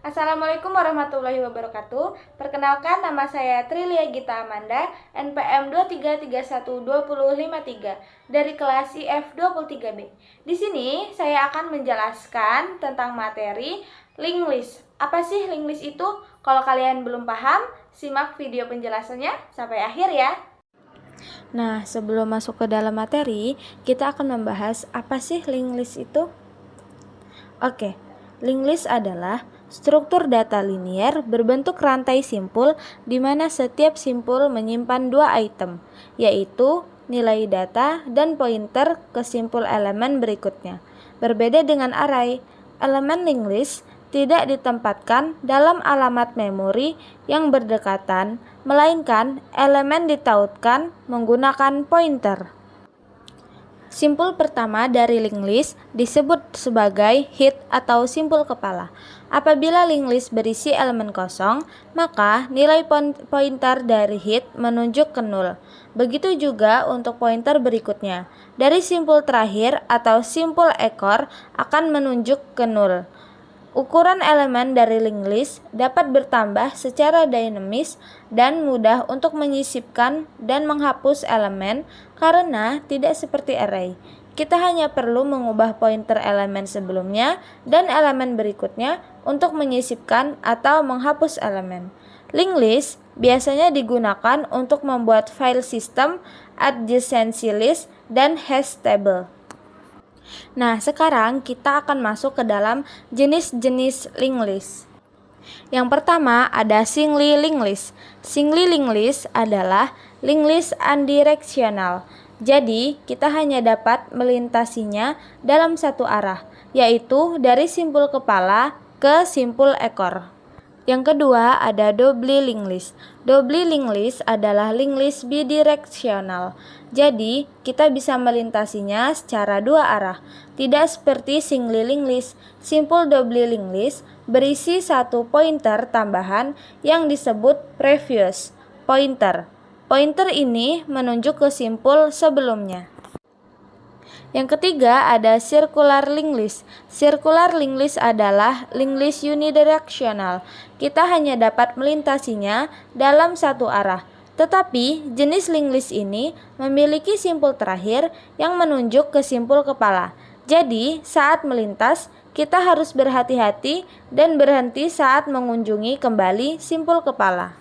Assalamualaikum warahmatullahi wabarakatuh. Perkenalkan, nama saya Trilia Gita Amanda, NPM 23312053 dari kelas IF23B. Di sini saya akan menjelaskan tentang materi linked list. Apa sih linked list itu? Kalau kalian belum paham, simak video penjelasannya sampai akhir ya. Nah, sebelum masuk ke dalam materi, kita akan membahas apa sih linked list itu. Oke, linked list adalah struktur data linier berbentuk rantai simpul di mana setiap simpul menyimpan dua item, yaitu nilai data dan pointer ke simpul elemen berikutnya. Berbeda dengan array, elemen linked list tidak ditempatkan dalam alamat memori yang berdekatan, melainkan elemen ditautkan menggunakan pointer. Simpul pertama dari linked list disebut sebagai head atau simpul kepala. Apabila linked list berisi elemen kosong, maka nilai pointer dari head menunjuk ke 0. Begitu juga untuk pointer berikutnya. Dari simpul terakhir atau simpul ekor akan menunjuk ke 0. Ukuran elemen dari linked list dapat bertambah secara dinamis dan mudah untuk menyisipkan dan menghapus elemen karena tidak seperti array. Kita hanya perlu mengubah pointer elemen sebelumnya dan elemen berikutnya untuk menyisipkan atau menghapus elemen. Linked list biasanya digunakan untuk membuat file system, adjacency list, dan hash table. Nah, sekarang kita akan masuk ke dalam jenis-jenis linked list. Yang pertama ada singly linked list. Singly linked list adalah linked list unidirectional. Jadi, kita hanya dapat melintasinya dalam satu arah, yaitu dari simpul kepala ke simpul ekor. Yang kedua ada doubly linked list. Doubly linked list adalah linked list bidirectional. Jadi, kita bisa melintasinya secara dua arah. Tidak seperti singly linked list. Simpul doubly linked list berisi satu pointer tambahan yang disebut previous pointer. Pointer ini menunjuk ke simpul sebelumnya. Yang ketiga ada circular linked list. Circular linked list adalah linked list unidirectional. Kita hanya dapat melintasinya dalam satu arah. Tetapi jenis linked list ini memiliki simpul terakhir yang menunjuk ke simpul kepala. Jadi saat melintas kita harus berhati-hati dan berhenti saat mengunjungi kembali simpul kepala.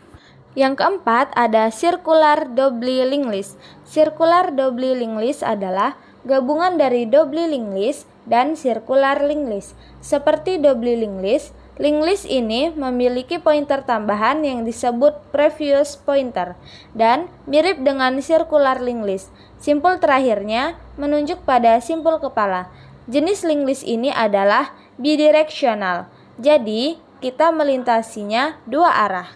Yang keempat ada circular doubly linked list. Circular doubly linked list adalah gabungan dari doubly linked list dan circular linked list. Seperti doubly linked list ini memiliki pointer tambahan yang disebut previous pointer dan mirip dengan circular linked list. Simpul terakhirnya menunjuk pada simpul kepala. Jenis linked list ini adalah bidirectional. Jadi, kita melintasinya dua arah.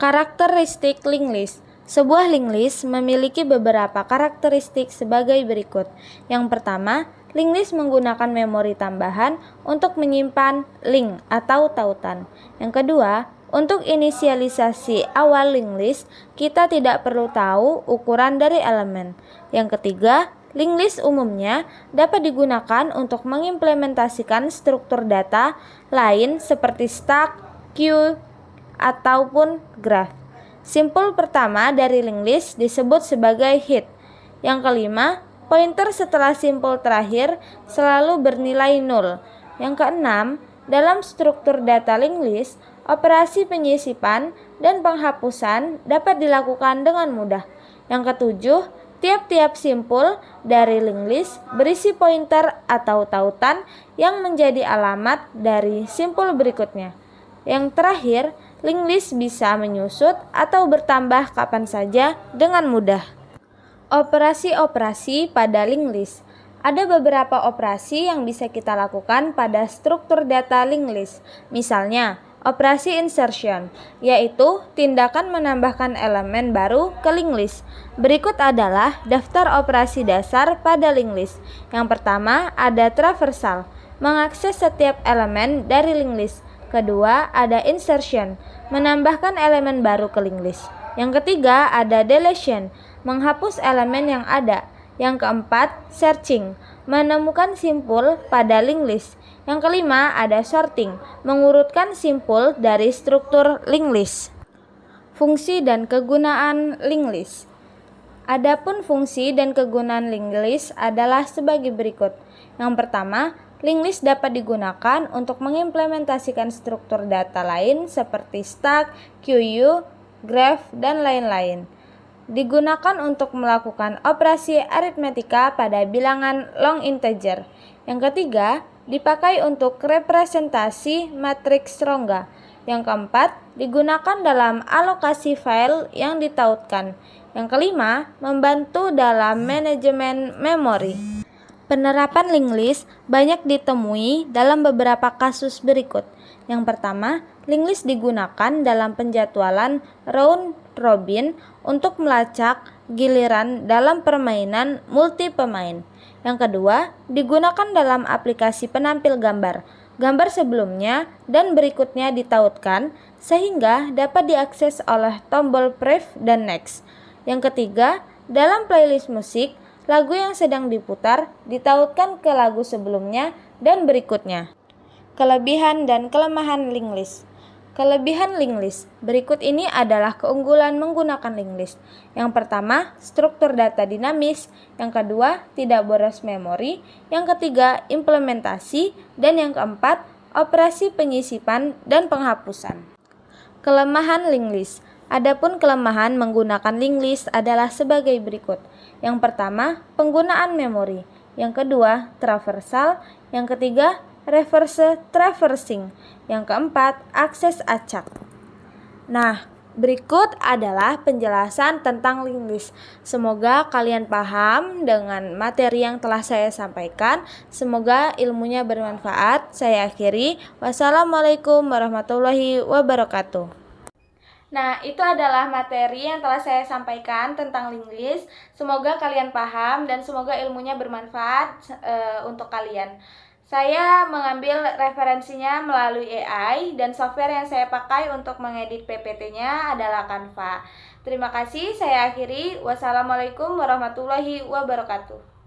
Karakteristik linked list. Sebuah linked list memiliki beberapa karakteristik sebagai berikut. Yang pertama, linked list menggunakan memori tambahan untuk menyimpan link atau tautan. Yang kedua, untuk inisialisasi awal linked list, kita tidak perlu tahu ukuran dari elemen. Yang ketiga, linked list umumnya dapat digunakan untuk mengimplementasikan struktur data lain seperti stack, queue, ataupun graph. Simpul pertama dari linked list disebut sebagai head. Yang kelima, pointer setelah simpul terakhir selalu bernilai 0. Yang keenam, dalam struktur data linked list, operasi penyisipan dan penghapusan dapat dilakukan dengan mudah. Yang ketujuh, tiap-tiap simpul dari linked list berisi pointer atau tautan yang menjadi alamat dari simpul berikutnya. Yang terakhir, linked list bisa menyusut atau bertambah kapan saja dengan mudah. Operasi-operasi pada linked list. Ada beberapa operasi yang bisa kita lakukan pada struktur data linked list. Misalnya, operasi insertion, yaitu tindakan menambahkan elemen baru ke linked list. Berikut adalah daftar operasi dasar pada linked list. Yang pertama ada traversal, mengakses setiap elemen dari linked list. Kedua, ada insertion, menambahkan elemen baru ke linked list. Yang ketiga, ada deletion, menghapus elemen yang ada. Yang keempat, searching, menemukan simpul pada linked list. Yang kelima ada sorting, mengurutkan simpul dari struktur linked list. Fungsi dan kegunaan linked list. Adapun fungsi dan kegunaan linked list adalah sebagai berikut. Yang pertama, linked list dapat digunakan untuk mengimplementasikan struktur data lain seperti stack, QU, graph, dan lain-lain. Digunakan untuk melakukan operasi aritmetika pada bilangan long integer. Yang ketiga, dipakai untuk representasi matriks rongga. Yang keempat, digunakan dalam alokasi file yang ditautkan. Yang kelima, membantu dalam manajemen memori. Penerapan linked list banyak ditemui dalam beberapa kasus berikut. Yang pertama, linked list digunakan dalam penjadwalan round robin untuk melacak giliran dalam permainan multi pemain. Yang kedua, digunakan dalam aplikasi penampil gambar. Gambar sebelumnya dan berikutnya ditautkan sehingga dapat diakses oleh tombol preview dan next. Yang ketiga, dalam playlist musik, lagu yang sedang diputar ditautkan ke lagu sebelumnya dan berikutnya. Kelebihan dan kelemahan linked list. Kelebihan linked list. Berikut ini adalah keunggulan menggunakan linked list. Yang pertama, struktur data dinamis. Yang kedua, tidak boros memori. Yang ketiga, implementasi. Dan yang keempat, operasi penyisipan dan penghapusan. Kelemahan linked list. Adapun kelemahan menggunakan linked list adalah sebagai berikut. Yang pertama, penggunaan memori. Yang kedua, traversal. Yang ketiga, reverse traversing. Yang keempat, akses acak. Nah, berikut adalah penjelasan tentang linked list. Semoga kalian paham dengan materi yang telah saya sampaikan. Semoga ilmunya bermanfaat. Saya akhiri. Wassalamualaikum warahmatullahi wabarakatuh. Nah, itu adalah materi yang telah saya sampaikan tentang linked list. Semoga kalian paham dan semoga ilmunya bermanfaat untuk kalian. Saya mengambil referensinya melalui AI dan software yang saya pakai untuk mengedit PPT-nya adalah Canva. Terima kasih, saya akhiri. Wassalamualaikum warahmatullahi wabarakatuh.